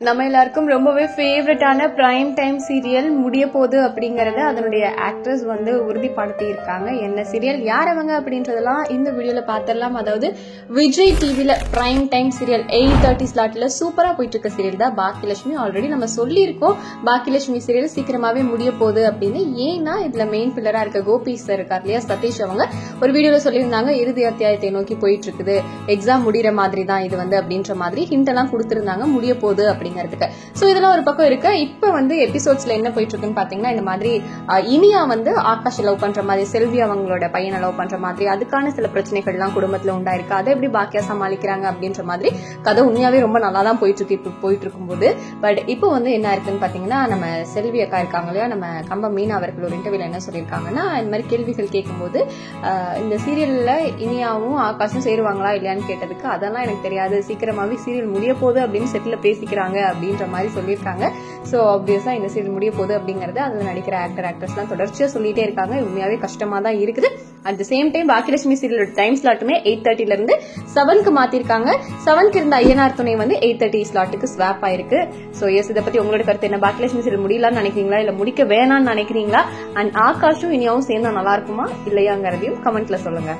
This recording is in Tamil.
நம்ம எல்லாருக்கும் ரொம்பவே ஃபேவரட்டான பிரைம் டைம் சீரியல் முடிய போகுது அப்படிங்கறத அதனுடைய ஆக்ட்ரஸ் உறுதிப்படுத்தி இருக்காங்க. என்ன சீரியல், யார் அவங்க அப்படின்றதெல்லாம் இந்த வீடியோல பாத்திரலாம். அதாவது விஜய் டிவில பிரைம் டைம் சீரியல் 8:30 ஸ்லாட்ல சூப்பரா போயிட்டு இருக்க சீரியல் தான் பாக்கியலட்சுமி. ஆல்ரெடி நம்ம சொல்லியிருக்கோம் பாக்கியலட்சுமி சீரியல் சீக்கிரமாவே முடிய போகுது அப்படின்னு. ஏன்னா இதுல மெயின் பில்லரா இருக்க கோபி சார் இருக்கார் இல்லையா, சதீஷ், அவங்க ஒரு வீடியோல சொல்லியிருந்தாங்க இறுதி அத்தியாயத்தை நோக்கி போயிட்டு இருக்குது, எக்ஸாம் முடிகிற மாதிரி தான் இது அப்படின்ற மாதிரி ஹிண்ட் எல்லாம் கொடுத்திருந்தாங்க முடிய போகுது அப்படிங்கிறதுக்கு. சோ இதெல்லாம் ஒரு பக்கம் இருக்கு. இப்ப எபிசோட்ஸ்ல என்ன போயிட்டு இருக்குன்னு பாத்தீங்கன்னா, இந்த மாதிரி இனியா ஆகாஷ் லவ் பண்ற மாதிரி, செல்வி அவங்களோட பையனை லவ் பண்ற மாதிரி, அதுக்கான சில பிரச்சனைகள் எல்லாம் குடும்பத்துல உண்டாயிருக்கு. அதை எப்படி பாக்கியா சமாளிக்கிறாங்க அப்படின்ற மாதிரி கதை உண்மையாவே ரொம்ப நல்லா தான் போயிட்டு இருக்கு. இப்ப போயிட்டு இருக்கும்போது பட் இப்போ என்ன இருக்குன்னு பாத்தீங்கன்னா, நம்ம செல்வி அக்கா இருக்காங்க இல்லையா, நம்ம கம்பம் மீனா அவர்கள் ஒரு இன்டர்வியூல என்ன சொல்லியிருக்காங்கன்னா, இந்த மாதிரி கேள்விகள் கேட்கும்போது இந்த சீரியல்ல இனியாவும் ஆகாஷும் சேருவாங்களா இல்லையான்னு கேட்டதுக்கு, அதெல்லாம் எனக்கு தெரியாது, சீக்கிரமாவே சீரியல் முடிய போகுது அப்படின்னு செட்டில் பேசிக்கிறாங்க அப்படின்ற மாதிரி சொல்லியிருக்காங்க. சோ ஆப்வியஸா இந்த சீரியல் முடிய போகுது அப்படிங்கறது அதுல நடிக்கிற ஆக்டர்ஸ் எல்லாம் தொடர்ச்சியா சொல்லிட்டே இருக்காங்க. உண்மையாவே கஷ்டமா தான் இருக்குது. At the same time Baakiyalakshmi சீரியலோட டைம் ஸ்லாட்டுமே 8:30 இருந்து 7க்கு மாத்திருக்காங்க. 7க்கு இருந்த ஐயனார் துணை 8:30 ஸ்லாட்டுக்கு ஸ்வாப் ஆயிருக்கு. சோ எஸ், இதை பத்தி உங்களோட கருத்து என்ன? பாக்கியலட்சுமி சீரியல் முடியலாம்னு நினைக்கிறீங்களா, இல்ல முடிக்க வேணாம்னு நினைக்கிறீங்களா? அண்ட் ஆகாஷும் இனியாவும் சேர்ந்தா நல்லா இருக்குமா இல்லையாங்கிறதையும் கமெண்ட்ல சொல்லுங்க.